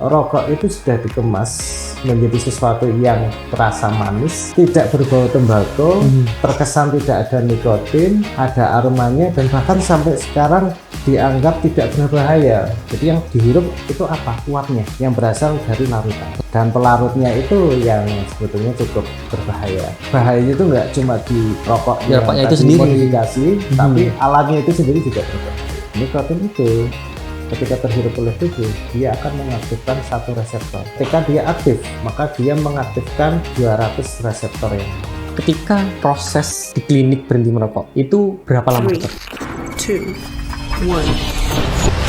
rokok itu sudah dikemas menjadi sesuatu yang terasa manis, tidak berbau tembakau, terkesan tidak ada nikotin, ada aromanya, dan bahkan sampai sekarang dianggap tidak berbahaya. Jadi yang dihirup itu apa? Uapnya yang berasal dari larutan, dan pelarutnya itu yang sebetulnya cukup berbahaya. Bahayanya itu nggak cuma di rokok yang itu tadi sendiri modifikasi, tapi alatnya itu sendiri juga berbahaya. Nikotin itu ketika terhirup oleh tubuh, dia akan mengaktifkan satu reseptor. Ketika dia aktif, maka dia mengaktifkan 200 reseptor yang Ketika proses di klinik berhenti merokok, itu berapa lama? 3, 2, 1.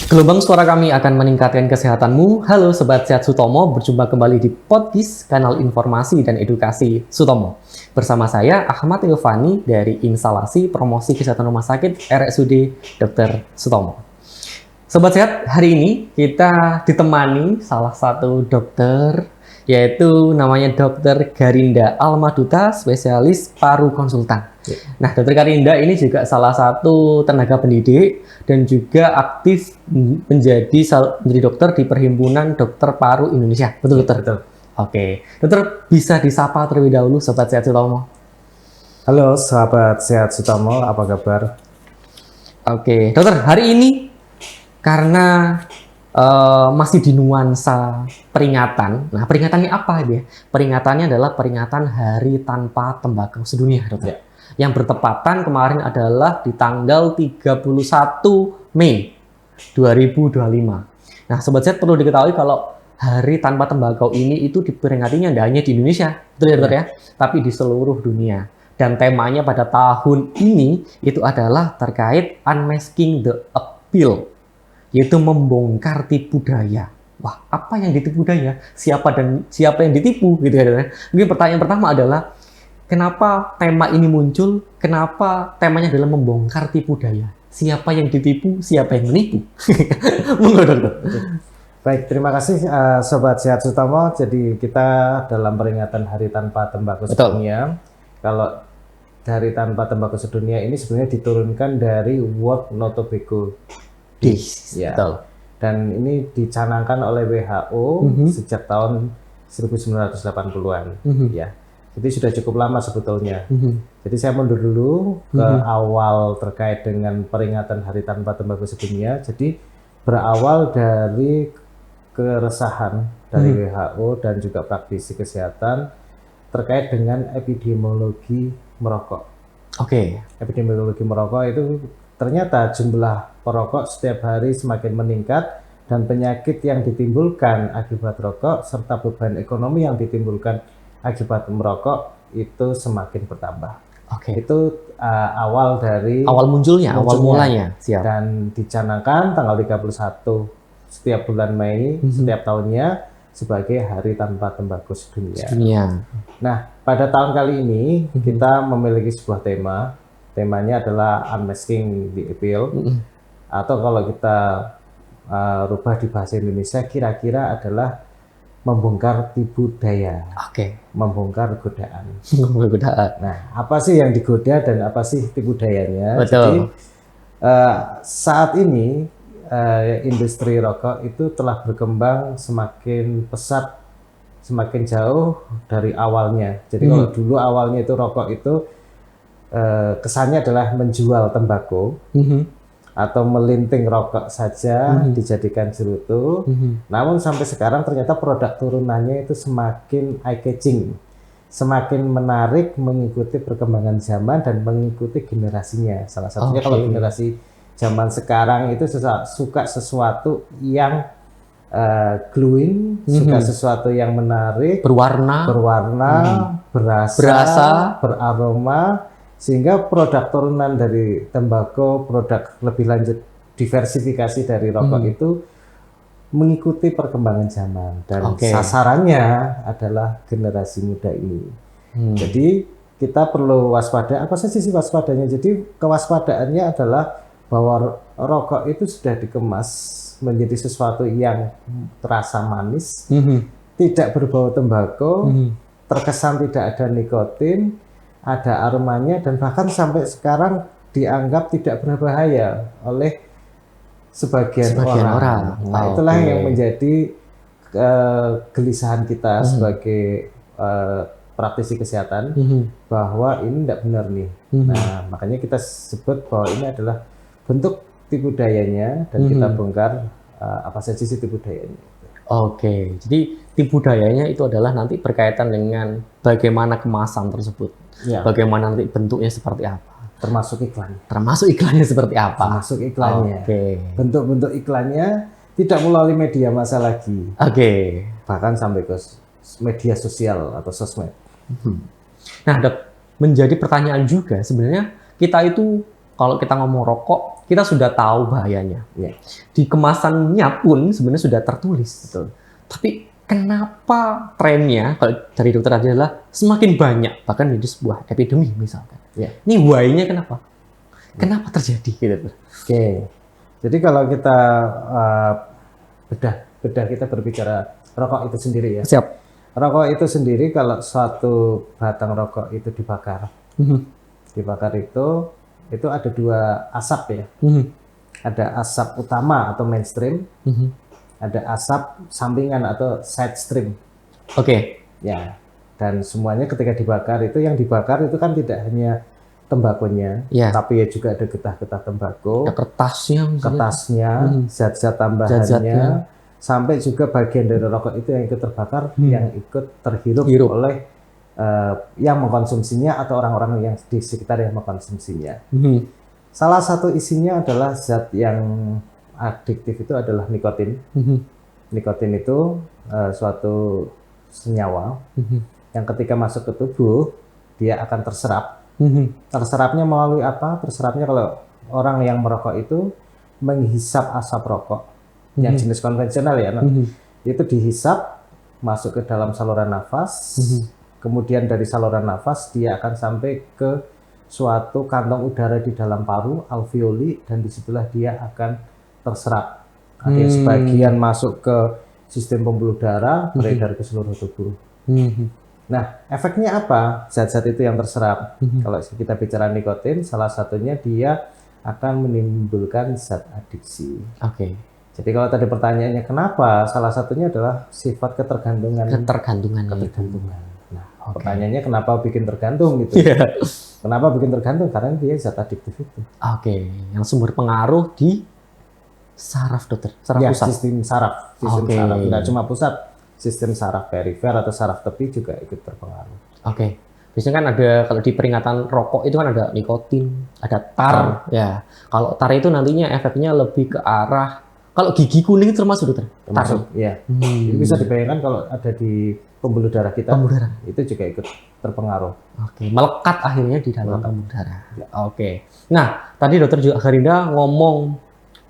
Gelombang suara kami akan meningkatkan kesehatanmu. Halo Sobat Sehat Sutomo, berjumpa kembali di podcast kanal informasi dan edukasi Sutomo. Bersama saya Ahmad Ilvani dari Instalasi Promosi Kesehatan Rumah Sakit RSUD Dr. Sutomo. Sobat Sehat, hari ini kita ditemani salah satu dokter, yaitu namanya Dr. Garinda Almaduta, spesialis paru konsultan. Nah, Dr. Garinda ini juga salah satu tenaga pendidik dan juga aktif menjadi dokter di Perhimpunan Dokter Paru Indonesia. Betul, dokter? Betul. Oke. Dokter, bisa disapa terlebih dahulu Sobat Sehat Sutomo? Halo sahabat Sehat Sutomo, apa kabar? Oke, dokter, hari ini karena masih di nuansa peringatan. Nah, peringatannya apa dia? Peringatannya adalah peringatan Hari Tanpa Tembakau Sedunia, dokter. Ya. Yang bertepatan kemarin adalah di tanggal 31 Mei 2025. Nah, Sobat Sehat perlu diketahui kalau Hari Tanpa Tembakau ini itu diperingatinya tidak hanya di Indonesia, betul ya, dokter ya, tapi di seluruh dunia. Dan temanya pada tahun ini itu adalah terkait unmasking the appeal, yaitu membongkar tipu daya. Wah, apa yang ditipu daya? Siapa yang ditipu gitu ya. Mungkin pertanyaan pertama adalah kenapa tema ini muncul? Kenapa temanya adalah membongkar tipu daya? Siapa yang ditipu? Siapa yang menipu? Monggo, dokter. Baik, terima kasih Sobat Sehat Sutomo. Jadi kita dalam peringatan Hari Tanpa Tembakau Sedunia. Kalau Hari Tanpa Tembakau Sedunia ini sebenarnya diturunkan dari World No Tobacco Days. Ya. Betul. Dan ini dicanangkan oleh WHO sejak tahun 1980-an. Ya. Jadi sudah cukup lama sebetulnya. Jadi saya mundur dulu ke awal terkait dengan peringatan Hari Tanpa Tembakau Sedunia. Jadi berawal dari keresahan dari WHO dan juga praktisi kesehatan terkait dengan epidemiologi merokok. Oke. Epidemiologi merokok itu ternyata jumlah perokok setiap hari semakin meningkat dan penyakit yang ditimbulkan akibat rokok serta beban ekonomi yang ditimbulkan akibat merokok itu semakin bertambah. Oke. Itu awal munculnya. Awal mulanya. Siap. Dan dicanangkan tanggal 31 setiap bulan Mei setiap tahunnya sebagai Hari Tanpa Tembakau Sedunia. Nah, pada tahun kali ini kita memiliki sebuah tema. Temanya adalah unmasking the appeal. Atau kalau kita rubah di bahasa Indonesia kira-kira adalah membongkar tipu daya. Oke. Membongkar godaan. Godaan. Nah, apa sih yang digoda dan apa sih tipu dayanya? Betul. Jadi saat ini industri rokok itu telah berkembang semakin pesat, semakin jauh dari awalnya. Jadi kalau dulu awalnya itu rokok itu kesannya adalah menjual tembakau atau melinting rokok saja dijadikan cerutu. Namun sampai sekarang ternyata produk turunannya itu semakin eye-catching, semakin menarik mengikuti perkembangan zaman dan mengikuti generasinya. Salah satunya kalau generasi zaman sekarang itu suka sesuatu yang glowing, suka sesuatu yang menarik, berwarna, berasa, beraroma. Sehingga produk turunan dari tembakau, produk lebih lanjut diversifikasi dari rokok itu mengikuti perkembangan zaman dan sasarannya adalah generasi muda ini. Jadi kita perlu waspada. Apa sih sisi waspadanya? Jadi kewaspadaannya adalah bahwa rokok itu sudah dikemas menjadi sesuatu yang terasa manis, tidak berbau tembakau, terkesan tidak ada nikotin, ada aromanya, dan bahkan sampai sekarang dianggap tidak berbahaya oleh sebagian orang. Nah, itulah yang menjadi kegelisahan kita sebagai praktisi kesehatan, bahwa ini tidak benar nih. Nah, makanya kita sebut bahwa ini adalah bentuk tipu dayanya, dan kita bongkar apa saja sih tipu dayanya. Oke, jadi tipu dayanya itu adalah nanti berkaitan dengan bagaimana kemasan tersebut, bagaimana nanti bentuknya seperti apa. Termasuk iklannya. Termasuk iklannya seperti apa? Termasuk iklannya. Oke. Bentuk-bentuk iklannya tidak melalui media massa lagi. Oke. Bahkan sampai ke media sosial atau sosmed. Nah, Dok, menjadi pertanyaan juga sebenarnya kita itu kalau kita ngomong rokok, kita sudah tahu bahayanya. Di kemasannya pun sebenarnya sudah tertulis. Betul. Tapi kenapa trennya kalau dari dokter adalah semakin banyak, bahkan menjadi sebuah epidemi misalkan. Ini why-nya kenapa? Kenapa terjadi gitu? Oke. Jadi kalau kita bedah kita berbicara rokok itu sendiri ya. Siap. Rokok itu sendiri kalau suatu batang rokok itu dibakar. Dibakar itu ada dua asap ya. Ada asap utama atau mainstream. Ada asap sampingan atau side stream. Oke. Ya. Dan semuanya ketika dibakar itu, yang dibakar itu kan tidak hanya tembakonya, tapi ya juga ada getah-getah tembakau, ada kertasnya, zat-zat tambahannya, sampai juga bagian dari rokok itu yang ikut terbakar, yang ikut terhirup oleh yang mengkonsumsinya atau orang-orang yang di sekitar yang mengkonsumsinya. Salah satu isinya adalah zat yang adiktif, itu adalah nikotin. Nikotin itu suatu senyawa yang ketika masuk ke tubuh dia akan terserap. Terserapnya melalui apa? Terserapnya kalau orang yang merokok itu menghisap asap rokok yang jenis konvensional ya, itu dihisap masuk ke dalam saluran nafas, kemudian dari saluran nafas dia akan sampai ke suatu kantong udara di dalam paru, alveoli, dan disitulah dia akan terserap. Ada yang sebagian masuk ke sistem pembuluh darah, beredar ke seluruh tubuh. Nah, efeknya apa? Zat-zat itu yang terserap. Kalau kita bicara nikotin, salah satunya dia akan menimbulkan zat adiksi. Jadi kalau tadi pertanyaannya kenapa? Salah satunya adalah sifat ketergantungan. Ketergantungan. Nah, pertanyaannya kenapa bikin tergantung gitu? Kenapa bikin tergantung? Karena dia zat adiktif itu. Yang sumber pengaruh di saraf, dokter. Saraf pusat. Sistem saraf. Saraf. Tidak cuma pusat. Sistem saraf perifer atau saraf tepi juga ikut terpengaruh. Biasanya kan ada, kalau di peringatan rokok itu kan ada nikotin, ada tar. Ya, kalau tar itu nantinya efeknya lebih ke arah, kalau gigi kuning termasuk, dokter? Termasuk, ya. Jadi bisa dibayangkan kalau ada di pembuluh darah kita, itu juga ikut terpengaruh. Melekat akhirnya di dalam pembuluh darah. Nah, tadi dokter juga Harinda ngomong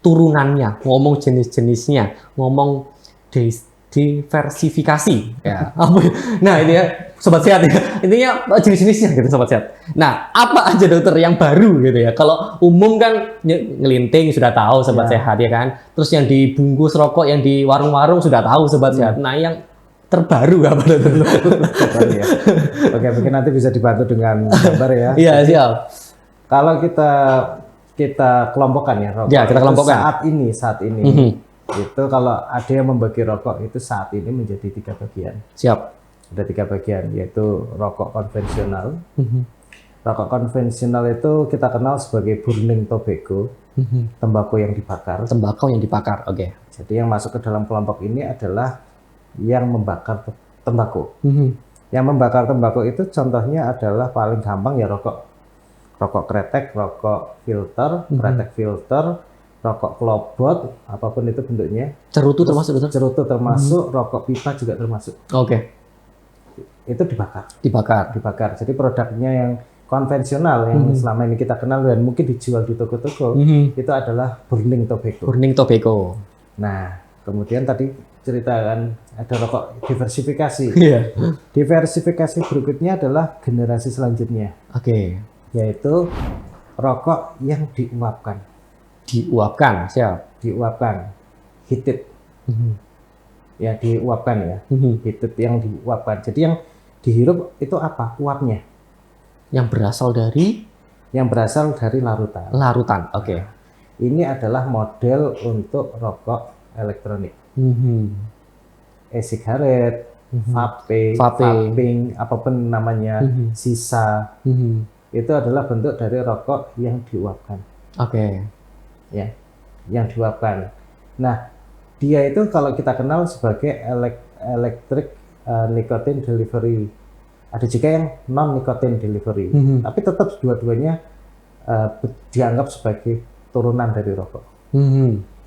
turunannya, ngomong jenis-jenisnya, ngomong diversifikasi. Nah, ini ya sobat sehat ya. Intinya jenis-jenisnya gitu sobat sehat. Nah, apa aja dokter yang baru gitu ya? Kalau umum kan ngelinting sudah tahu sobat sehat ya kan. Terus yang dibungkus rokok yang di warung-warung sudah tahu sobat sehat. Nah, yang terbaru apa dokter? Mungkin nanti bisa dibantu dengan gambar ya. Iya, siap. Kalau kita kelompokkan ya rokok. Kita kelompokkan. Saat ini. Itu kalau ada yang membagi rokok itu saat ini menjadi 3 bagian. Ada 3 bagian, yaitu rokok konvensional. Rokok konvensional itu kita kenal sebagai burning tobacco, tembakau yang dibakar. Jadi yang masuk ke dalam kelompok ini adalah yang membakar tembakau. Yang membakar tembakau itu contohnya adalah paling gampang ya rokok kretek, rokok filter, kretek filter, rokok klobot, apapun itu bentuknya. Cerutu termasuk, dokter? Cerutu termasuk, rokok pipa juga termasuk. Itu dibakar. Jadi produknya yang konvensional yang selama ini kita kenal dan mungkin dijual di toko-toko itu adalah burning tobacco. Nah, kemudian tadi ceritakan ada rokok diversifikasi. Diversifikasi berikutnya adalah generasi selanjutnya. Yaitu rokok yang diuapkan. Siap. heated, ya diuapkan ya, heated yang diuapkan. Jadi yang dihirup itu apa? Uapnya, Yang berasal dari yang berasal dari larutan. larutan. Oke. Ini adalah model untuk rokok elektronik, e-cigarette, vape, vaping, apapun namanya, sisa, itu adalah bentuk dari rokok yang diuapkan, Oke. ya, yang diuapkan. Nah, dia itu kalau kita kenal sebagai electric nicotine delivery. Ada juga yang non nicotine delivery, tapi tetap dua-duanya dianggap sebagai turunan dari rokok.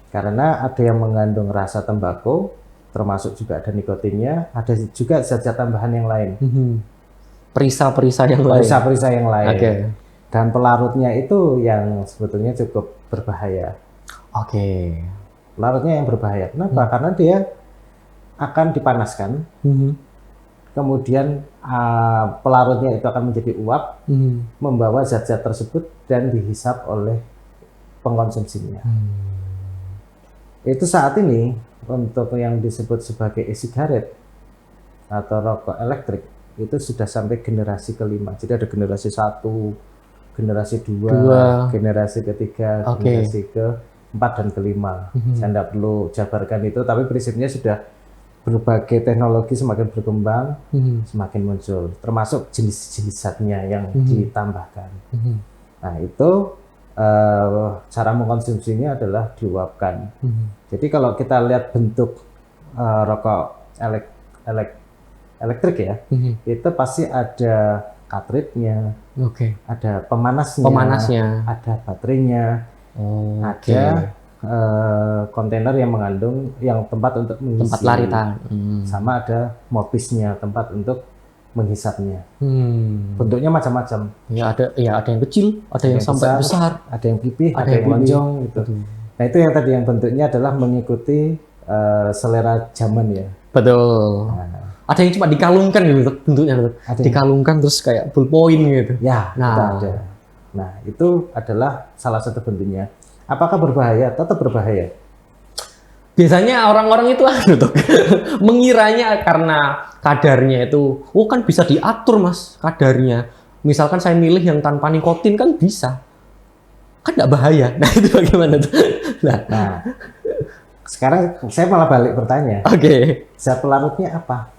Karena ada yang mengandung rasa tembakau, termasuk juga ada nikotinnya, ada juga zat-zat tambahan yang lain, Perisa-perisa yang lain. perisa-perisa yang lain. Oke. Dan pelarutnya itu yang sebetulnya cukup berbahaya. Oke. Pelarutnya yang berbahaya. Kenapa? Karena dia akan dipanaskan, kemudian pelarutnya itu akan menjadi uap, membawa zat-zat tersebut dan dihisap oleh pengkonsumsinya. Itu saat ini untuk yang disebut sebagai e-cigarette atau rokok elektrik itu sudah sampai generasi kelima. Jadi ada generasi 1, generasi 2, generasi ketiga, generasi keempat dan kelima. Saya tidak perlu jabarkan itu, tapi prinsipnya sudah berbagai teknologi semakin berkembang, semakin muncul, termasuk jenis-jenis zatnya yang ditambahkan. Nah itu cara mengkonsumsinya adalah diuapkan. Jadi kalau kita lihat bentuk rokok elektrik ya, itu pasti ada cartridge-nya, ada pemanasnya, ada baterainya, ada kontainer yang mengandung yang tempat untuk mengisi, tempat laritan, sama ada mopisnya, tempat untuk menghisapnya. Bentuknya macam-macam. Ya ada yang kecil, ada yang sampai besar, ada yang pipih, ada yang lonjong gitu. Nah itu yang tadi yang bentuknya adalah mengikuti selera zaman ya. Betul. Nah, ada yang cuma dikalungkan gitu bentuknya, dikalungkan terus kayak ballpoint gitu. Ya, itu ada. Nah itu adalah salah satu bentuknya. Apakah berbahaya? Tetap berbahaya. Biasanya orang-orang itu mengiranya karena kadarnya itu, kan bisa diatur mas kadarnya. Misalkan saya milih yang tanpa nikotin kan bisa, kan nggak bahaya. Nah itu bagaimana tuh? Nah, sekarang saya malah balik bertanya. Zat pelarutnya apa?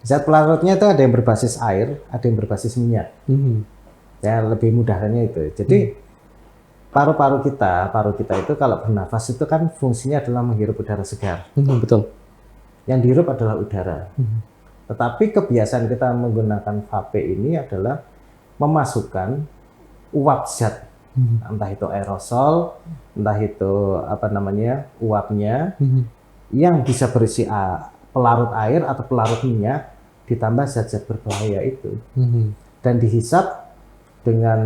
Zat pelarutnya itu ada yang berbasis air, ada yang berbasis minyak. Ya lebih mudahnya itu. Jadi paru kita itu kalau bernafas itu kan fungsinya adalah menghirup udara segar. Betul. Yang dihirup adalah udara. Tetapi kebiasaan kita menggunakan vape ini adalah memasukkan uap zat, entah itu aerosol, entah itu uapnya, yang bisa berisi pelarut air atau pelarut minyak, ditambah zat-zat berbahaya itu, dan dihisap dengan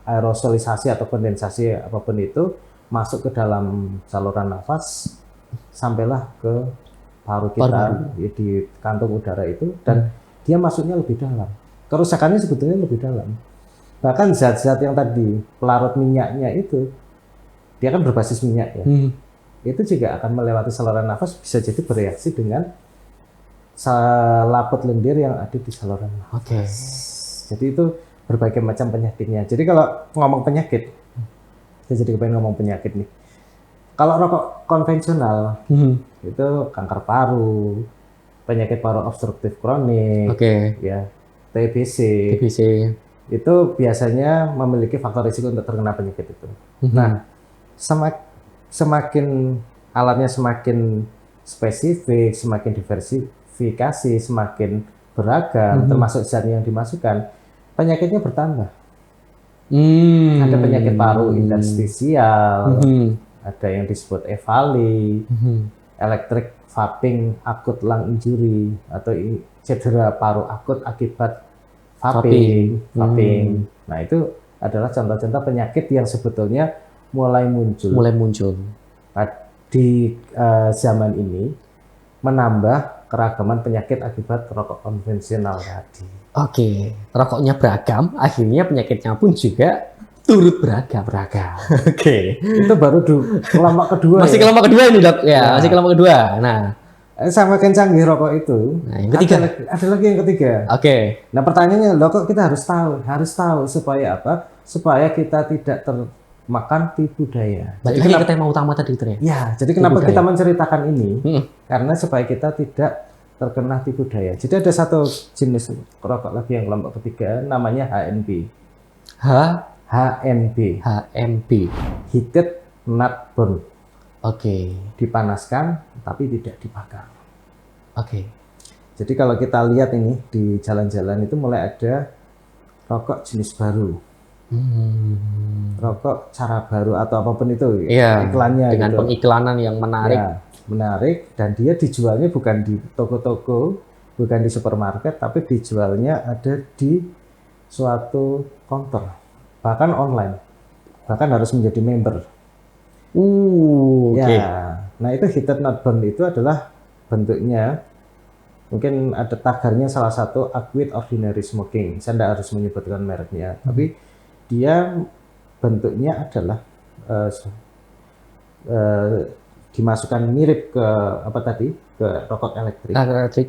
aerosolisasi atau kondensasi apapun itu masuk ke dalam saluran nafas sampailah ke paru kita di kantung udara itu, dan dia masuknya lebih dalam. Kerusakannya sebetulnya lebih dalam. Bahkan zat-zat yang tadi pelarut minyaknya itu dia kan berbasis minyak ya. Itu juga akan melewati saluran nafas, bisa jadi bereaksi dengan laput lendir yang ada di saluran nafas. Jadi itu berbagai macam penyakitnya. Jadi kalau ngomong penyakit, saya jadi kepengen ngomong penyakit nih. Kalau rokok konvensional itu kanker paru, penyakit paru obstruktif kronik, ya TBC, itu biasanya memiliki faktor risiko untuk terkena penyakit itu. Nah, semakin alatnya semakin spesifik, semakin diversifikasi, semakin beragam, termasuk zat yang dimasukkan, penyakitnya bertambah. Ada penyakit paru interstisial, ada yang disebut EVALI, electric vaping acute lung injury, atau cedera paru akut akibat vaping. Nah itu adalah contoh-contoh penyakit yang sebetulnya mulai muncul. Nah, di zaman ini menambah keragaman penyakit akibat rokok konvensional tadi. Rokoknya beragam, akhirnya penyakitnya pun juga turut beragam. Oke. Itu baru kelompok kedua. Masih ya. kelompok kedua ini dok, ya, Ya. masih kelompok kedua. Nah, Semakin canggih rokok itu. Nah, yang ketiga. Ada lagi yang ketiga. oke. Nah pertanyaannya, loh kok kita harus tahu supaya apa? Supaya kita tidak termakan tipu daya. Balik lagi ke tema utama tadi itu ya. Ya, jadi kenapa Tipu kita daya. menceritakan ini? Hmm. Karena supaya kita tidak terkena tipu daya. Jadi ada satu jenis rokok lagi yang kelompok ketiga, namanya HNB. HNB, HMB. Heated Not Burn. Oke. Dipanaskan tapi tidak dibakar. Oke. Jadi kalau kita lihat ini di jalan-jalan itu mulai ada rokok jenis baru, rokok cara baru atau apapun itu Iya. iklannya Dengan gitu. pengiklanan yang menarik. Ya, menarik, dan dia dijualnya bukan di toko-toko, bukan di supermarket, tapi dijualnya ada di suatu counter, bahkan online, bahkan harus menjadi member. Oke. Ya, nah itu Heated Not Burn itu adalah bentuknya, mungkin ada tagarnya salah satu Acquit Ordinary Smoking. Saya tidak harus menyebutkan mereknya, tapi dia bentuknya adalah dimasukkan mirip ke apa tadi, ke rokok elektrik, Elektrik.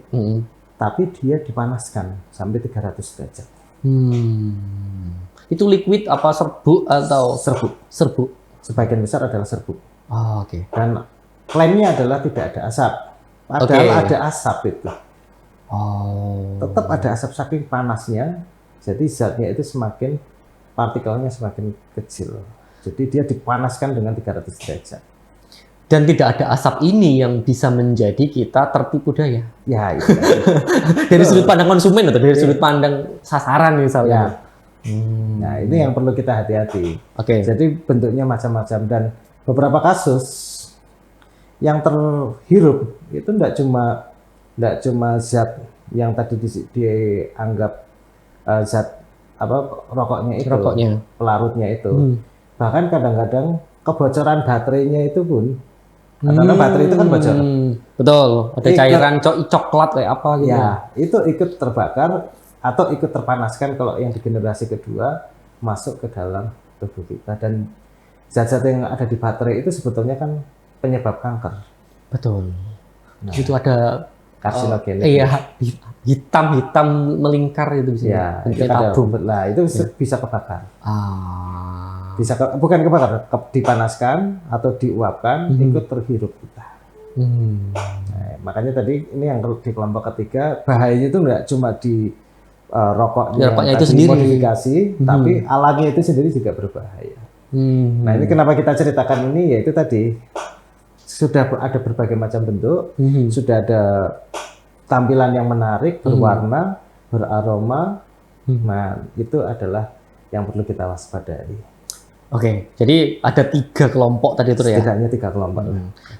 tapi dia dipanaskan sampai 300 derajat. Itu liquid apa serbuk atau Serbuk, serbuk? sebagian besar adalah serbuk. Oh, oke. Dan klaimnya adalah tidak ada asap, padahal Oke. ada asap itu. Oh. Tetap ada asap saking panasnya, jadi zatnya itu semakin, partikelnya semakin kecil. Jadi dia dipanaskan dengan 300 derajat. Dan tidak ada asap ini yang bisa menjadi kita tertipu daya. Ya itu. Dari sudut pandang konsumen atau dari sudut pandang sasaran misalnya. Ya. Nah ini yang perlu kita hati-hati. Oke. Jadi bentuknya macam-macam, dan beberapa kasus yang terhirup itu tidak cuma zat yang tadi dianggap zat apa rokoknya itu, Rokoknya. pelarutnya itu. Bahkan kadang-kadang kebocoran baterainya itu pun, karena baterai itu kan bocor. Betul. Ada Ikut- cairan coklat kayak apa gitu. Ya, itu ikut terbakar atau ikut terpanaskan kalau yang di generasi kedua masuk ke dalam tubuh kita, dan zat-zat yang ada di baterai itu sebetulnya kan penyebab kanker. Betul. Itu ada Karsinogenik. iya hitam melingkar itu bisa. Ya, itu bentuknya ada tabung. lah, itu bisa kebakar. Ah. Bukan kebakar, dipanaskan atau diuapkan, ikut terhirup kita. Nah, makanya tadi ini yang di kelompok ketiga, bahayanya itu nggak cuma di rokoknya, Rokoknya yang itu tadi sendiri. modifikasi, tapi alatnya itu sendiri juga berbahaya. Nah ini kenapa kita ceritakan ini, yaitu tadi sudah ada berbagai macam bentuk, sudah ada tampilan yang menarik, berwarna, beraroma. Nah itu adalah yang perlu kita waspadai. Oke, jadi ada 3 kelompok tadi itu ya. Setidaknya 3 kelompok.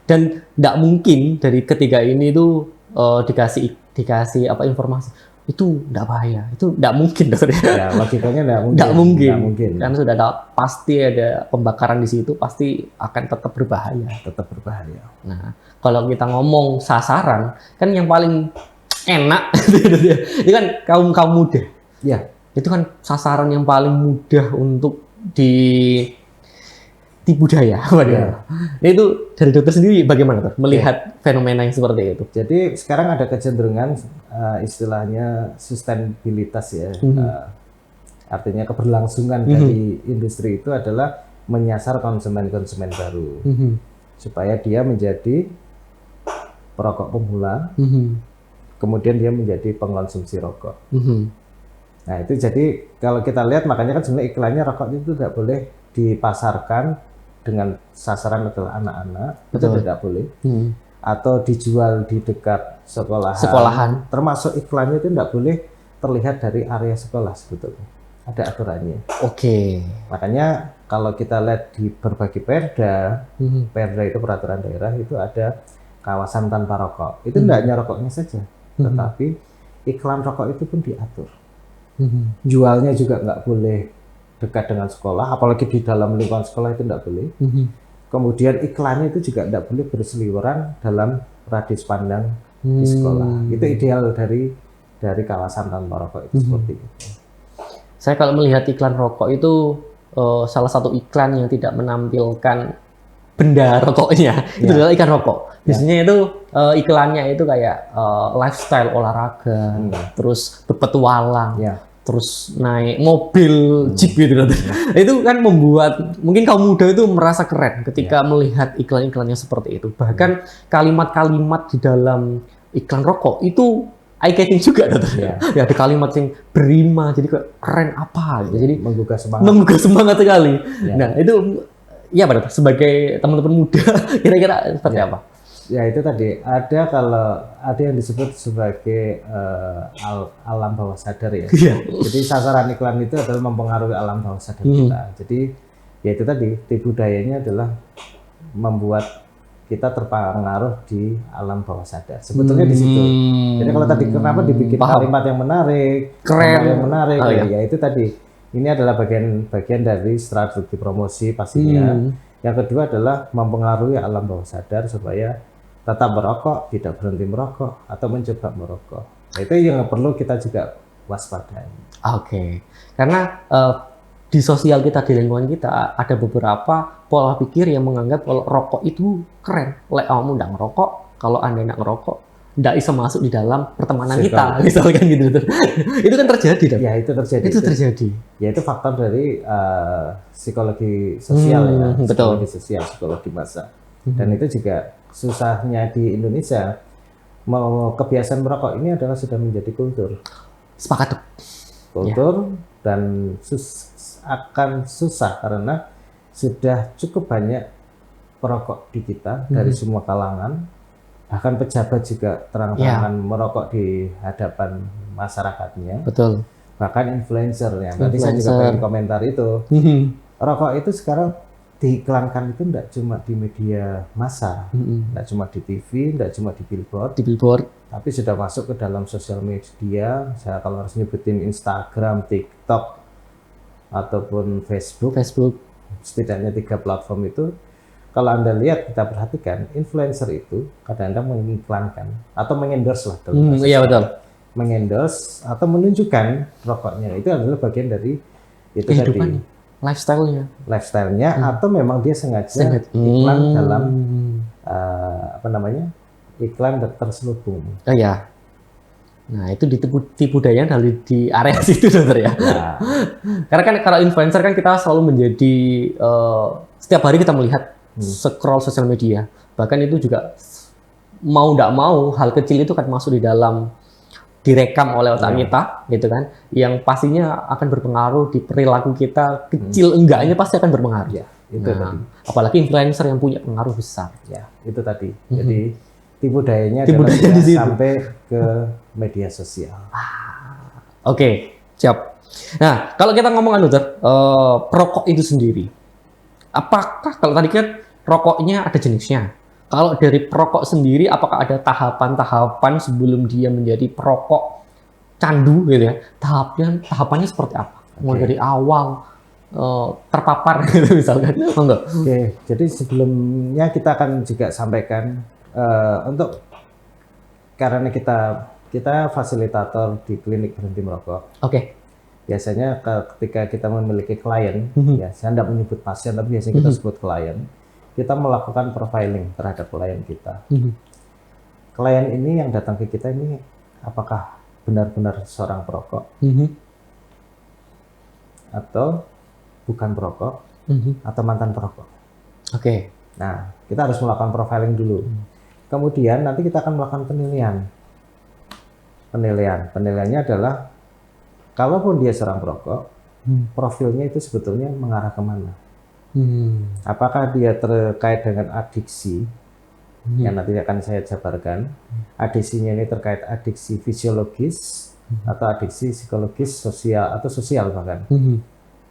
Dan tidak mungkin dari ketiga ini tuh dikasih apa informasi itu tidak bahaya, itu tidak mungkin dokter ya. Ya logikanya tidak mungkin. Tidak mungkin. Nggak mungkin. Karena sudah ada pasti ada pembakaran di situ, pasti akan tetap berbahaya. Tetap berbahaya. Nah, kalau kita ngomong sasaran, kan yang paling enak itu kan kaum muda. Ya. Itu kan sasaran yang paling mudah untuk ditipu daya. Ya. Nah, itu dari dokter sendiri bagaimana tuh melihat fenomena yang seperti itu? Jadi sekarang ada kecenderungan istilahnya sustainabilitas ya. Artinya keberlangsungan dari industri itu adalah menyasar konsumen-konsumen baru. Supaya dia menjadi perokok pemula, kemudian dia menjadi pengkonsumsi rokok. Nah itu jadi kalau kita lihat, makanya kan sebenarnya iklannya rokok itu tidak boleh dipasarkan dengan sasaran adalah anak-anak, itu tidak boleh. Atau dijual di dekat sekolahan. Termasuk iklannya itu tidak boleh terlihat dari area sekolah sebetulnya. Ada aturannya. Oke. Makanya kalau kita lihat di berbagai perda, perda itu peraturan daerah, itu ada kawasan tanpa rokok. Itu tidak hanya rokoknya saja, tetapi iklan rokok itu pun diatur. Jualnya juga nggak boleh dekat dengan sekolah, apalagi di dalam lingkungan sekolah itu nggak boleh. Kemudian iklannya itu juga tidak boleh berseliweran dalam radius pandang di sekolah. Itu ideal dari kawasan tanpa rokok itu seperti itu. Saya kalau melihat iklan rokok itu salah satu iklan yang tidak menampilkan benda rokoknya itu Ya. adalah iklan rokok. Biasanya itu iklannya itu kayak lifestyle olahraga, terus berpetualang, Ya. terus naik mobil jeep gitu. Itu kan membuat mungkin kaum muda itu merasa keren ketika melihat iklan-iklannya seperti itu. Bahkan kalimat-kalimat di dalam iklan rokok itu eye-catching juga, Dokter. Ya. Ya, ada kalimat yang berima, jadi kayak keren apa gitu. Jadi Menggugah semangat. menggugah semangat sekali. Ya. Nah, itu ya Pak Dokter, sebagai teman-teman muda kira-kira seperti Ya. apa? Ya itu tadi ada yang disebut sebagai alam bawah sadar ya. Iya. Jadi sasaran iklan itu adalah mempengaruhi alam bawah sadar kita. Jadi ya itu tadi tipu dayanya adalah membuat kita terpengaruh di alam bawah sadar. Sebetulnya di situ. Jadi kalau tadi kenapa dibikin Paham. kalimat yang menarik, Keren. gambar yang menarik, Oh, ya itu tadi. Ini adalah bagian dari strategi promosi pastinya. Yang kedua adalah mempengaruhi alam bawah sadar supaya tetap merokok, tidak berhenti merokok, atau mencoba merokok. Nah, itu yang perlu kita juga waspadai. Oke. Karena di sosial kita, di lingkungan kita ada beberapa pola pikir yang menganggap kalau rokok itu keren. Lek kamu nggak ngerokok, kalau Anda nggak ngerokok, nggak bisa masuk di dalam pertemanan Circle. kita, misalkan gitu. Itu kan terjadi, Dok. Ya itu terjadi. Itu terjadi. Ya itu faktor dari psikologi sosial ya, Betul. psikologi sosial, psikologi massa. Dan itu juga susahnya di Indonesia. Mau kebiasaan merokok ini adalah sudah menjadi kultur. Sepakat, Dok. Kultur dan akan susah karena sudah cukup banyak perokok di kita dari semua kalangan, bahkan pejabat juga terang-terangan merokok di hadapan masyarakatnya, Betul. bahkan influencernya. Nanti saya juga pengen komentar itu. Rokok itu sekarang diiklankan itu tidak cuma di media massa, tidak cuma di TV, tidak cuma di billboard, Di billboard. tapi sudah masuk ke dalam sosial media. Saya kalau harus nyebutin Instagram, TikTok, ataupun Facebook, setidaknya 3 platform itu. Kalau Anda lihat, kita perhatikan, influencer itu kadang-kadang mengiklankan atau mengendorse lah. Iya, betul. Mengendorse atau menunjukkan rokoknya. Itu adalah bagian dari itu Kehidupan, tadi. lifestyle-nya. Lifestyle-nya atau memang dia sengaja iklan dalam iklan terselubung. Oh ya. Nah, itu tipu daya dari di area situ, Dokter ya. Nah, Karena kan kalau influencer kan kita selalu menjadi setiap hari kita melihat scroll sosial media. Bahkan itu juga mau tidak mau hal kecil itu kan masuk di dalam direkam oleh otak kita, gitu kan? Yang pastinya akan berpengaruh di perilaku kita, kecil enggaknya pasti akan berpengaruh. ya, itu tadi. Apalagi influencer yang punya pengaruh besar. Ya, itu tadi. Jadi tipu dayanya Tipu adalah daya di sudah situ. sampai ke media sosial. Oke, siap. Nah, kalau kita ngomongin, Dokter, perokok itu sendiri, apakah kalau tadi kan rokoknya ada jenisnya? Kalau dari perokok sendiri, apakah ada tahapan-tahapan sebelum dia menjadi perokok candu gitu ya? Tahapannya seperti apa? Mulai dari awal terpapar gitu misalkan, enggak? Oke, jadi sebelumnya kita akan juga sampaikan untuk karena kita fasilitator di klinik berhenti merokok. Oke. Biasanya ketika kita memiliki klien, ya saya tidak menyebut pasien, tapi biasanya kita sebut klien. Kita melakukan profiling terhadap klien kita. Klien ini yang datang ke kita ini apakah benar-benar seorang perokok atau bukan perokok atau mantan perokok. Oke. Nah, kita harus melakukan profiling dulu. Kemudian nanti kita akan melakukan penilaian. Penilaiannya adalah kalaupun dia seorang perokok, profilnya itu sebetulnya mengarah kemana? Apakah dia terkait dengan adiksi yang nanti akan saya jabarkan? Adiksinya ini terkait adiksi fisiologis atau adiksi psikologis, sosial atau sosial bahkan.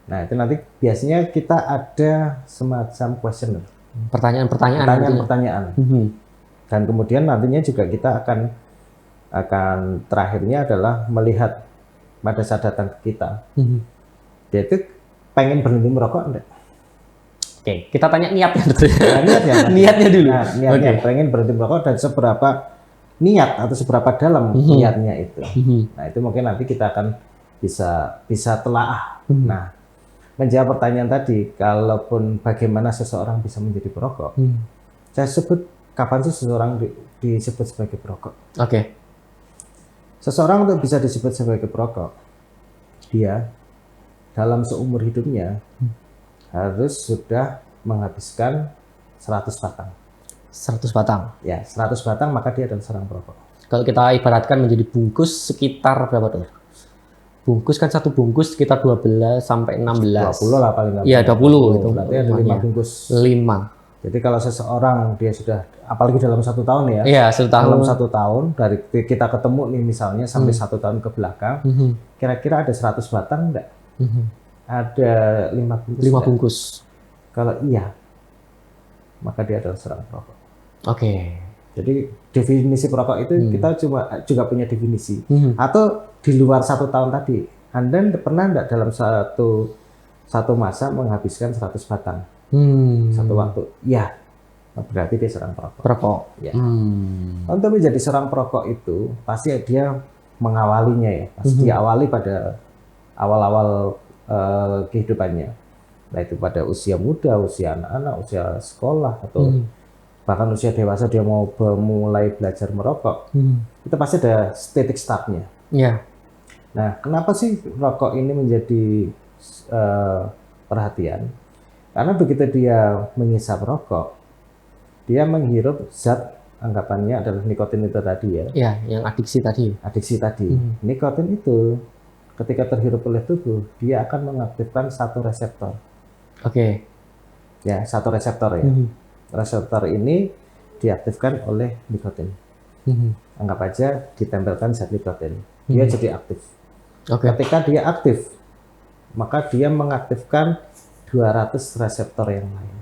Nah, itu nanti biasanya kita ada semacam questionnaire, pertanyaan-pertanyaan. Dan kemudian nantinya juga kita akan terakhirnya adalah melihat pada saat datang ke kita, dia itu pengen berhenti merokok enggak? Oke, kita tanya niatnya dulu. Nah, Niatnya dulu. Nah, niatnya pengen berhenti merokok dan seberapa niat atau seberapa dalam niatnya itu. Nah, itu mungkin nanti kita akan bisa telaah. Nah, menjawab pertanyaan tadi, kalaupun bagaimana seseorang bisa menjadi perokok, saya sebut kapan sih seseorang disebut sebagai perokok? Oke. Seseorang untuk bisa disebut sebagai perokok, dia dalam seumur hidupnya harus sudah menghabiskan 100 batang. 100 batang. Ya, 100 batang maka dia adalah seorang perokok. Kalau kita ibaratkan menjadi bungkus sekitar berapa tuh? Bungkus kan satu bungkus sekitar 12 sampai 16. 20 lah paling nggak. Iya, 20 itu. Berarti ada 5 bungkus. 5. Jadi kalau seseorang dia sudah, apalagi dalam 1 tahun ya, Iya, 1 tahun. dalam 1 tahun dari kita ketemu nih misalnya sampai 1 tahun ke belakang, kira-kira ada 100 batang enggak? Ada 5 bungkus. 5 enggak? bungkus. Kalau iya, maka dia adalah seorang perokok. Oke. Jadi definisi perokok itu kita juga punya definisi. Atau di luar 1 tahun tadi, Anda pernah enggak dalam satu masa menghabiskan 100 batang? Satu waktu, ya, berarti dia seorang perokok. Perokok. Ya. Untuk menjadi seorang perokok itu pasti dia mengawalinya ya, pasti diawali pada awal-awal kehidupannya, nah itu pada usia muda, usia anak-anak, usia sekolah atau bahkan usia dewasa dia mau mulai belajar merokok, itu pasti ada titik startnya. Iya. Nah, kenapa sih rokok ini menjadi perhatian? Karena begitu dia menghisap rokok, dia menghirup zat anggapannya adalah nikotin itu tadi ya. Iya, yang adiksi tadi. Adiksi tadi. Nikotin itu ketika terhirup oleh tubuh, dia akan mengaktifkan satu reseptor. Oke. Ya, satu reseptor ya. Reseptor ini diaktifkan oleh nikotin. Anggap aja ditempelkan zat nikotin. Dia jadi aktif. Oke. Ketika dia aktif, maka dia mengaktifkan 200 reseptor yang lain.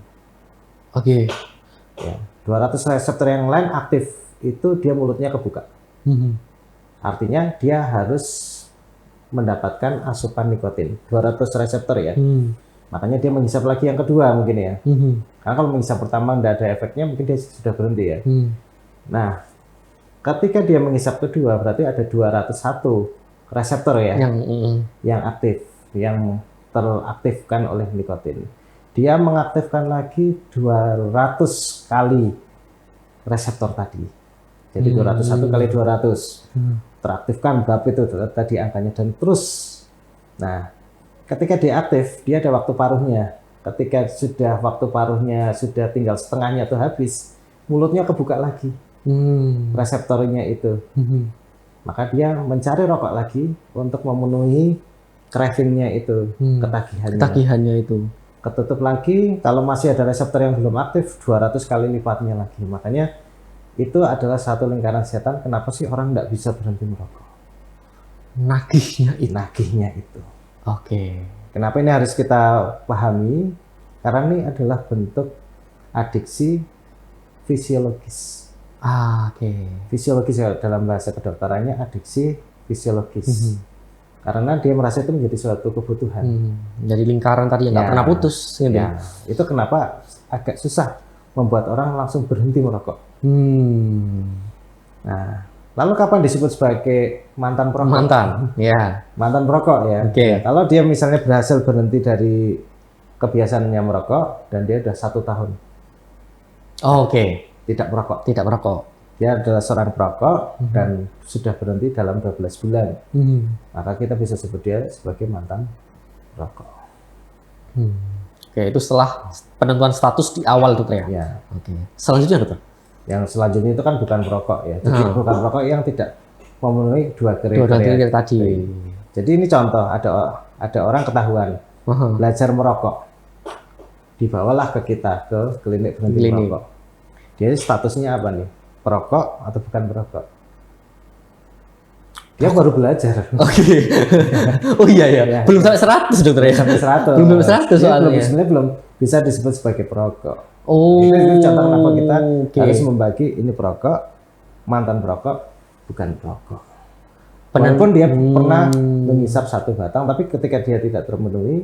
Oke. Ya, 200 reseptor yang lain aktif, itu dia mulutnya kebuka. Artinya dia harus mendapatkan asupan nikotin. 200 reseptor ya. Makanya dia menghisap lagi yang kedua mungkin ya. Karena kalau menghisap pertama tidak ada efeknya, mungkin dia sudah berhenti ya. Nah, ketika dia menghisap kedua, berarti ada 201 reseptor ya yang aktif, yang teraktifkan oleh nikotin. Dia mengaktifkan lagi 200 kali reseptor tadi. Jadi 201 kali 200 teraktifkan berapa itu tadi angkanya, dan terus. Nah, ketika dia aktif, dia ada waktu paruhnya. Ketika sudah waktu paruhnya sudah tinggal setengahnya tuh habis, mulutnya kebuka lagi reseptornya itu. Maka dia mencari rokok lagi untuk memenuhi craving-nya itu, ketagihannya itu. Ketutup lagi, kalau masih ada reseptor yang belum aktif, 200 kali lipatnya lagi. Makanya itu adalah satu lingkaran setan. Kenapa sih orang tidak bisa berhenti merokok? Nagihnya itu. Oke. Kenapa ini harus kita pahami? Karena ini adalah bentuk adiksi fisiologis. Oke. Fisiologis ya, dalam bahasa kedokterannya adiksi fisiologis. Karena dia merasa itu menjadi suatu kebutuhan. Jadi lingkaran tadi yang nggak pernah putus. Gitu. Ya, itu kenapa agak susah membuat orang langsung berhenti merokok. Nah, lalu kapan disebut sebagai mantan perokok? Mantan perokok ya. Oke. Kalau dia misalnya berhasil berhenti dari kebiasaannya merokok dan dia sudah 1 tahun. Oke. Tidak merokok. Dia adalah seorang perokok dan sudah berhenti dalam 12 bulan. Maka kita bisa sebut dia sebagai mantan perokok. Oke, itu setelah penentuan status di awal dokter ya? Ya. Oke. Selanjutnya dokter? Yang selanjutnya itu kan bukan perokok ya. Jadi bukan perokok yang tidak memenuhi 2 kriteria tadi. Jadi ini contoh, ada orang ketahuan belajar merokok. Dibawalah ke kita, ke klinik berhenti merokok. Dia statusnya apa nih? Perokok atau bukan perokok? Dia baru belajar. Oke. Oh iya ya. Belum sampai 100 dokter ya. Sampai 100. Belum 100 soalnya. Sebenarnya belum bisa disebut sebagai perokok. Oh. Itu contoh kenapa kita harus membagi ini perokok, mantan perokok, bukan perokok. Walaupun dia pernah menghisap 1 batang, tapi ketika dia tidak terpenuhi,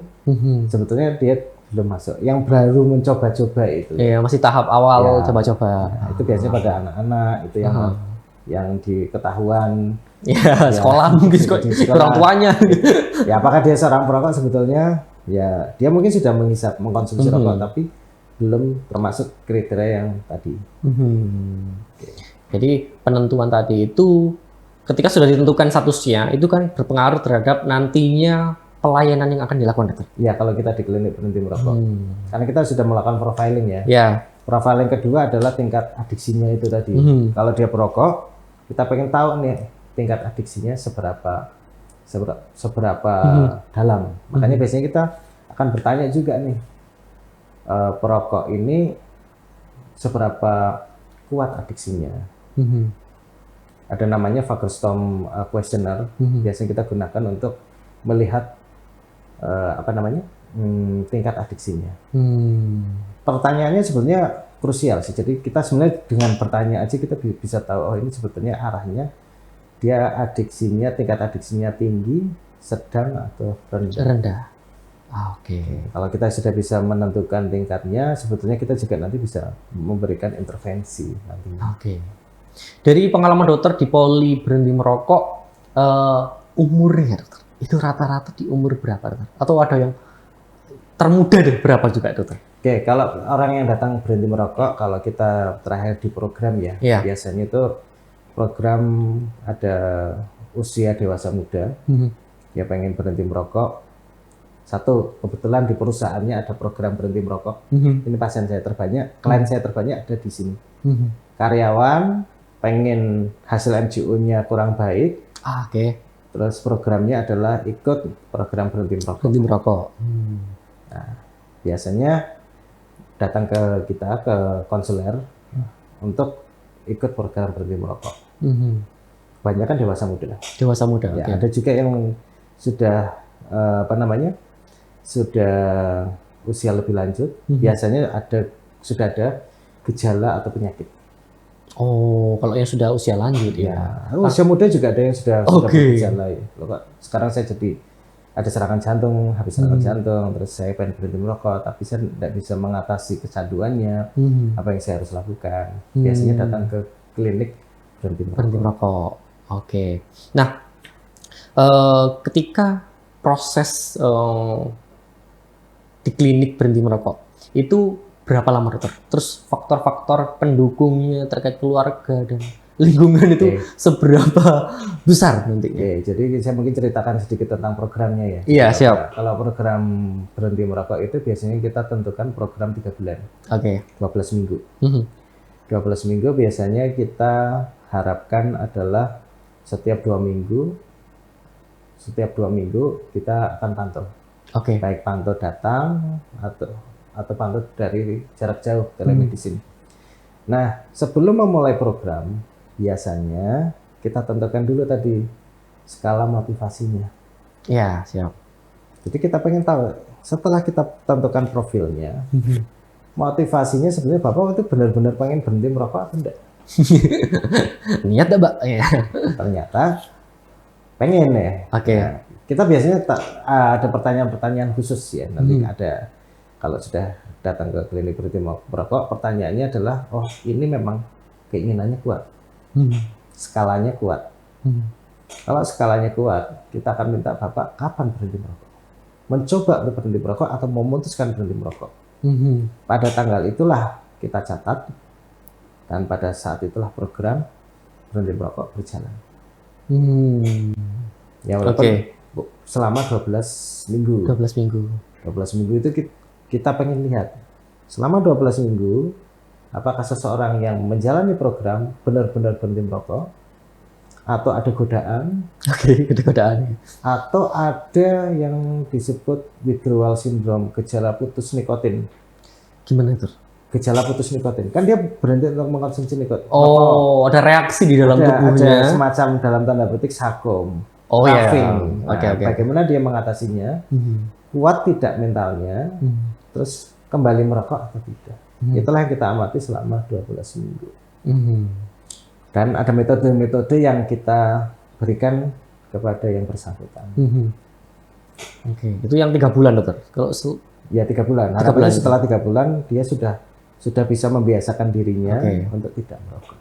sebetulnya dia belum masuk. Yang baru mencoba-coba itu. Iya, masih tahap awal coba-coba. Nah, itu biasanya pada anak-anak itu yang di ketahuan. Ya, sekolah mungkin orang tuanya. Ya, apakah dia seorang perokok sebetulnya Ya, dia mungkin sudah mengkonsumsi rokok, tapi belum termasuk kriteria yang tadi. Jadi penentuan tadi itu ketika sudah ditentukan statusnya itu kan berpengaruh terhadap nantinya pelayanan yang akan dilakukan dokter. Ya, kalau kita di klinik berhenti merokok. Karena kita sudah melakukan profiling ya. Ya. Profiling kedua adalah tingkat adiksinya itu tadi. Kalau dia perokok, kita pengen tahu nih tingkat adiksinya seberapa dalam. Makanya biasanya kita akan bertanya juga nih, perokok ini seberapa kuat adiksinya. Ada namanya Fagerstrom questionnaire. Biasanya kita gunakan untuk melihat tingkat adiksinya. Pertanyaannya sebenarnya krusial sih. Jadi kita sebenarnya dengan bertanya aja kita bisa tahu, oh ini sebetulnya arahnya dia adiksinya, tingkat adiksinya tinggi, sedang atau rendah. Oke. Kalau kita sudah bisa menentukan tingkatnya, sebetulnya kita juga nanti bisa memberikan intervensi nantinya. Oke. Dari pengalaman dokter di poli berhenti merokok, umurnya dokter, itu rata-rata di umur berapa dokter? Atau ada yang termuda deh berapa juga dokter? Oke, kalau orang yang datang berhenti merokok, kalau kita terakhir di program ya, biasanya itu program ada usia dewasa muda, dia pengen berhenti merokok. Satu, kebetulan di perusahaannya ada program berhenti merokok. Ini pasien saya terbanyak, klien saya terbanyak ada di sini. Karyawan pengen hasil MCO-nya kurang baik. Oke. Terus programnya adalah ikut program berhenti merokok. Berhenti merokok. Nah, biasanya datang ke kita, ke konselor untuk ikut program berhenti merokok. Kebanyakan dewasa muda. Dewasa muda. Ya, ada juga yang sudah sudah usia lebih lanjut. Biasanya sudah ada gejala atau penyakit. Oh, kalau yang sudah usia lanjut ya. Usia muda juga ada yang sudah bergejala. Ya. Sekarang saya jadi ada serangan jantung, habis serangan jantung, terus saya pengen berhenti merokok, tapi saya tidak bisa mengatasi kecanduannya. Apa yang saya harus lakukan? Biasanya datang ke klinik berhenti merokok. Oke. Nah, ketika proses di klinik berhenti merokok itu berapa lama dokter? Terus faktor-faktor pendukungnya terkait keluarga dan lingkungan itu seberapa besar nantinya? Jadi saya mungkin ceritakan sedikit tentang programnya ya. Iya, siap. Kalau program berhenti merokok itu biasanya kita tentukan program 3 bulan. 12 minggu. 12 minggu biasanya kita harapkan adalah setiap 2 minggu kita akan pantau. Baik pantau datang atau pantau dari jarak jauh, telemedicine. Nah, sebelum memulai program, biasanya kita tentukan dulu tadi skala motivasinya. Ya, siap. Jadi kita pengen tahu, setelah kita tentukan profilnya, motivasinya sebenarnya Bapak itu benar-benar pengen berhenti merokok atau enggak? Niat dah, Mbak. Ya. Ternyata pengen ya. Nah, kita biasanya ada pertanyaan-pertanyaan khusus ya. Nanti ada, kalau sudah datang ke klinik berhenti merokok, pertanyaannya adalah, oh ini memang keinginannya kuat, skalanya kuat. Kalau skalanya kuat, kita akan minta Bapak kapan berhenti merokok, mencoba untuk berhenti merokok atau memutuskan berhenti merokok. Pada tanggal itulah kita catat, dan pada saat itulah program berhenti merokok berjalan. Ya walaupun selama 12 minggu. 12 minggu. 12 minggu itu kita pengen lihat selama 12 minggu apakah seseorang yang menjalani program benar-benar berhenti merokok atau ada godaan. Ada godaan. Atau ada yang disebut withdrawal syndrome, gejala putus nikotin. Gimana itu? Gejala putus nikotin. Kan dia berhenti untuk mengkonsumsi nikotin. Oh, ada reaksi di dalam tubuhnya. Ada semacam dalam tanda petik sakom. Bagaimana dia mengatasinya? Kuat tidak mentalnya? Terus kembali merokok atau tidak? Itulah yang kita amati selama 12 minggu. Dan ada metode-metode yang kita berikan kepada yang bersangkutan. Itu yang 3 bulan dokter? Kalau ya 3 bulan. Harapannya setelah 3 bulan dia sudah bisa membiasakan dirinya untuk tidak merokok.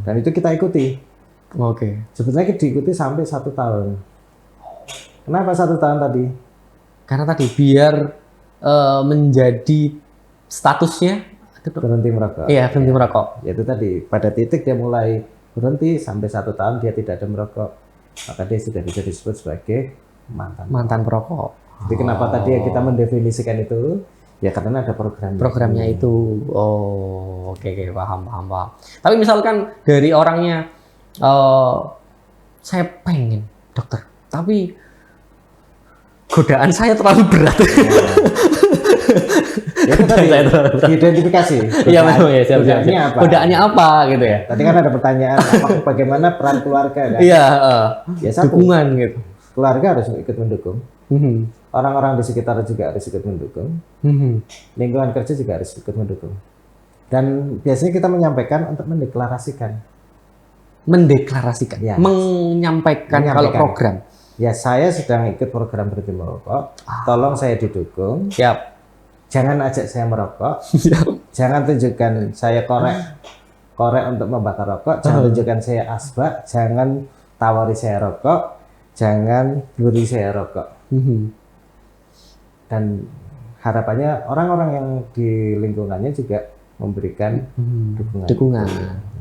Dan itu kita ikuti. Sebetulnya diikuti sampai 1 tahun. Kenapa 1 tahun tadi? Karena tadi biar menjadi statusnya berhenti merokok. iya berhenti merokok. Ya, itu tadi pada titik dia mulai berhenti sampai 1 tahun dia tidak ada merokok, maka dia sudah bisa disebut sebagai Mantan perokok. Jadi kenapa tadi kita mendefinisikan itu? Ya karena ada Programnya itu. Oh, oke, paham. Tapi misalkan dari orangnya, saya pengen dokter, tapi godaan saya terlalu berat. Ya, itu tadi identifikasi. Iya memang ya. Godaannya apa? Godaannya apa gitu ya? Tadi kan ada pertanyaan, bagaimana peran keluarga kan? Iya. Ya, satu, Dukungan gitu. keluarga harus ikut mendukung. Mhm. Orang-orang di sekitar juga harus ikut mendukung. Mhm. Lingkungan kerja juga harus ikut mendukung. Dan biasanya kita menyampaikan untuk mendeklarasikan. Mendeklarasikan, Ya. menyampaikan kalau program. Ya, saya sedang ikut program berhenti merokok. Tolong saya didukung. Siap. Jangan ajak saya merokok. Siap. Jangan tunjukkan saya korek untuk membakar rokok. Jangan tunjukkan saya asbak. Jangan tawari saya rokok. Jangan beri saya rokok. Mhm. Dan harapannya orang-orang yang di lingkungannya juga memberikan dukungan.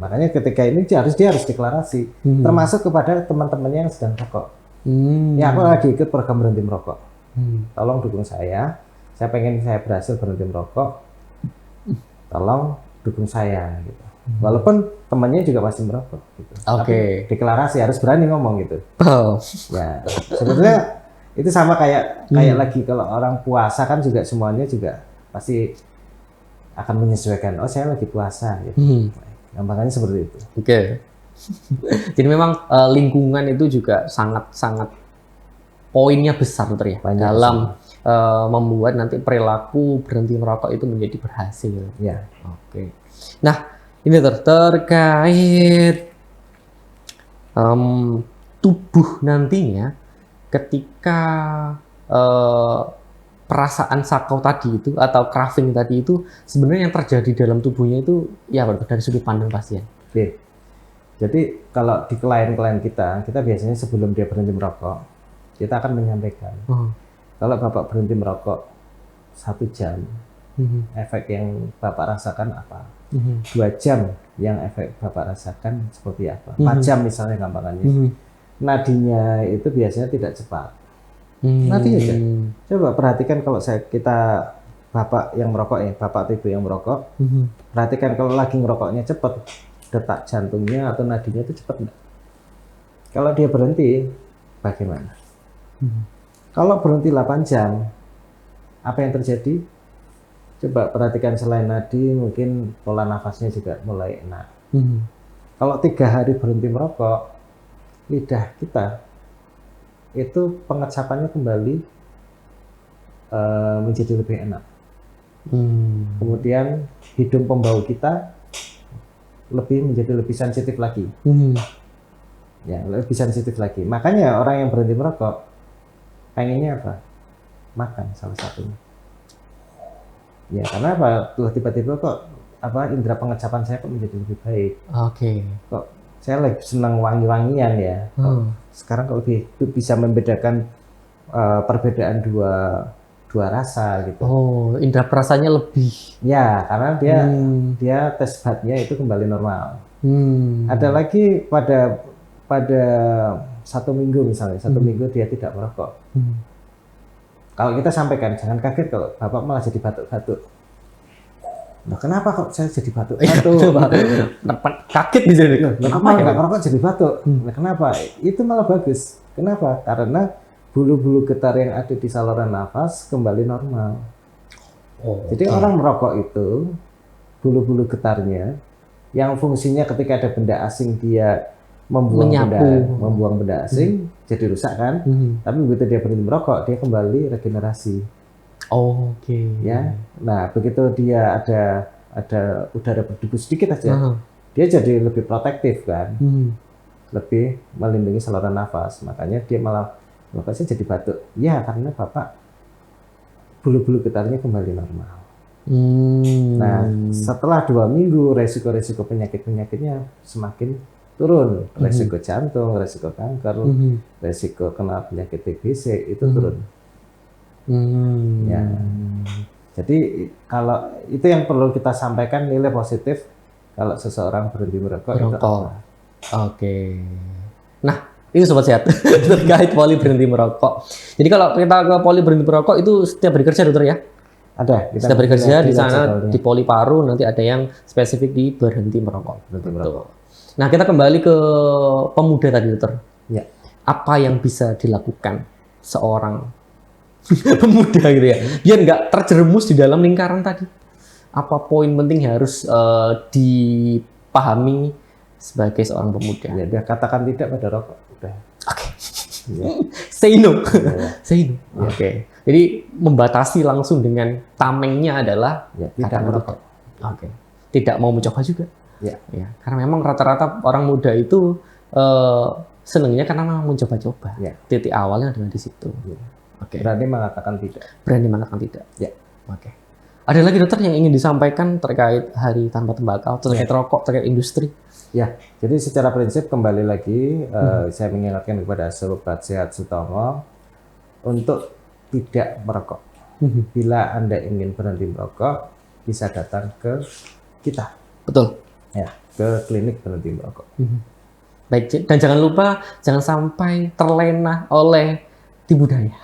Makanya ketika ini dia harus deklarasi, termasuk kepada teman-temannya yang sedang rokok. Ya, aku lagi ikut program berhenti merokok. Tolong dukung saya. Saya pengen saya berhasil berhenti merokok. Tolong dukung saya. Gitu. Walaupun temannya juga masih merokok. Gitu. Tapi deklarasi harus berani ngomong gitu. Oh. Ya, sebetulnya itu sama kayak lagi kalau orang puasa kan juga semuanya juga pasti akan menyesuaikan. Oh, saya lagi puasa. Gitu. Gampangannya seperti itu. Oke. Jadi memang lingkungan itu juga sangat poinnya besar dokter ya dalam membuat nanti perilaku berhenti merokok itu menjadi berhasil. Ya. Oke. Nah, ini terkait tubuh nantinya ketika perasaan sakau tadi itu atau craving tadi itu sebenarnya yang terjadi dalam tubuhnya itu ya dari sudut pandang pasien. Oke. Jadi kalau di klien-klien kita biasanya sebelum dia berhenti merokok, kita akan menyampaikan kalau Bapak berhenti merokok 1 jam, efek yang Bapak rasakan apa? 2 jam yang efek Bapak rasakan seperti apa? 4 jam misalnya gampangannya. Nadinya itu biasanya tidak cepat. Nadinya aja. Coba perhatikan kalau kita Bapak yang merokok ya, Bapak atau Ibu yang merokok, perhatikan kalau lagi ngerokoknya cepat, detak jantungnya atau nadinya itu cepat enggak? Kalau dia berhenti, bagaimana? Kalau berhenti 8 jam, apa yang terjadi? Coba perhatikan selain nadi, mungkin pola nafasnya juga mulai enak. Kalau 3 hari berhenti merokok, lidah kita itu pengecapannya kembali menjadi lebih enak. Kemudian hidung pembau kita menjadi lebih sensitif lagi. Ya, lebih sensitif lagi. Makanya orang yang berhenti merokok pengennya apa? Makan salah satunya. Ya, karena apa? Tuh tiba-tiba kok indera pengecapan saya kok menjadi lebih baik. Kok saya lagi senang wangi-wangian ya. Sekarang kalau bisa membedakan perbedaan dua rasa gitu. Oh, indera perasanya lebih. Ya, karena dia tes budnya itu kembali normal. Ada lagi pada 1 minggu misalnya, 1 minggu dia tidak merokok. Kalau kita sampaikan, jangan kaget kalau Bapak malah jadi batuk-batuk. Nah, kenapa kok saya jadi batuk-batuk? Kaget bisa nih. Kenapa nggak merokok jadi batuk? Nah, kenapa? Itu malah bagus. Kenapa? Karena bulu-bulu getar yang ada di saluran nafas kembali normal. Jadi orang merokok itu bulu-bulu getarnya yang fungsinya ketika ada benda asing dia membuang benda asing jadi rusak kan. Tapi begitu dia berhenti merokok dia kembali regenerasi. Ya. Nah, begitu dia ada udara berdebu sedikit aja, dia jadi lebih protektif kan. Lebih melindungi saluran nafas. Makanya dia malah nafasnya jadi batuk. Ya, karena Bapak bulu-bulu getarnya kembali normal. Nah, setelah 2 minggu resiko-resiko penyakit-penyakitnya semakin turun. Resiko jantung, resiko kanker, resiko kena penyakit TBC itu turun. Ya. Jadi kalau itu yang perlu kita sampaikan, nilai positif kalau seseorang berhenti merokok itu Merokok. apa? Oke. Nah, itu sobat sehat terkait poli berhenti merokok. Jadi kalau kita ke poli berhenti merokok itu setiap hari kerja dokter ya? Ada. Kita Setiap hari kerja lihat di sana jadwalnya. di poli paru nanti ada yang spesifik di berhenti merokok. Berhenti Betul. merokok. Nah, kita kembali ke pemuda tadi dokter. Ya. Apa yang bisa dilakukan seorang pemuda gitu ya, biar nggak terjerumus di dalam lingkaran tadi? Apa poin penting harus dipahami sebagai seorang pemuda? Ya, dia katakan tidak pada rokok. Udah. Oke. Ya. Say no. Ya. Say no. Oke. Jadi membatasi langsung dengan tamengnya adalah Ya, tidak katakan merokok. tidak. Oke. Tidak mau mencoba juga. Ya. Ya, karena memang rata-rata orang muda itu senangnya karena memang mencoba-coba. Ya. Titik awalnya adalah di situ. Ya. Oke. Berani mengatakan tidak. Berani mengatakan tidak. Ya. Oke. Ada lagi dokter yang ingin disampaikan terkait Hari Tanpa Tembakau, terkait rokok, terkait industri? Ya, jadi secara prinsip kembali lagi saya mengingatkan kepada Sobat Sehat Sutomo untuk tidak merokok. Bila Anda ingin berhenti merokok, bisa datang ke kita, Betul. ya, ke klinik berhenti merokok. Baik, dan jangan lupa jangan sampai terlena oleh tipu daya,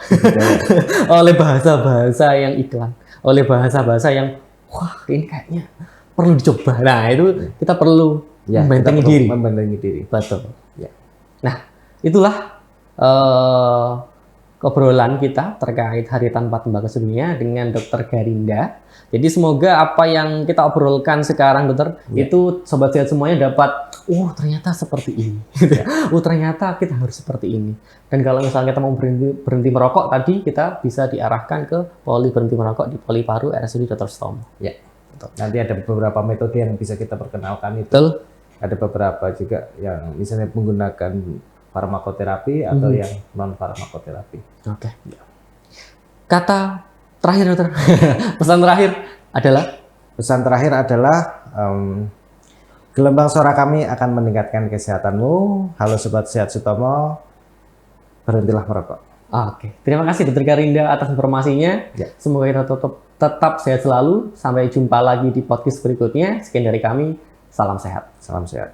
oleh bahasa-bahasa yang iklan, oleh bahasa-bahasa yang wah ini kayaknya perlu dicoba. Nah itu kita perlu Ya, membentengi kita perlu diri. membentengi diri. Betul. Ya. Nah itulah obrolan kita terkait Hari Tanpa Tembakau Sedunia dengan Dokter Garinda. Jadi semoga apa yang kita obrolkan sekarang dokter itu sobat sehat semuanya dapat ternyata seperti ini. Ternyata kita harus seperti ini. Dan kalau misalnya kita mau berhenti merokok tadi kita bisa diarahkan ke poli berhenti merokok di Poli Paru RSUD Dr. Sutomo. Ya. Nanti ada beberapa metode yang bisa kita perkenalkan itu. Betul. Ada beberapa juga yang misalnya menggunakan farmakoterapi atau yang non farmakoterapi. Oke. Kata terakhir dokter, pesan terakhir adalah Pesan terakhir adalah gelombang suara kami akan meningkatkan kesehatanmu. Halo Sobat Sehat Sutomo, berhentilah merokok. Oke, terima kasih Dokter Garinda atas informasinya. Ya. Semoga kita tetap sehat selalu. Sampai jumpa lagi di podcast berikutnya. Sekian dari kami, salam sehat. Salam sehat.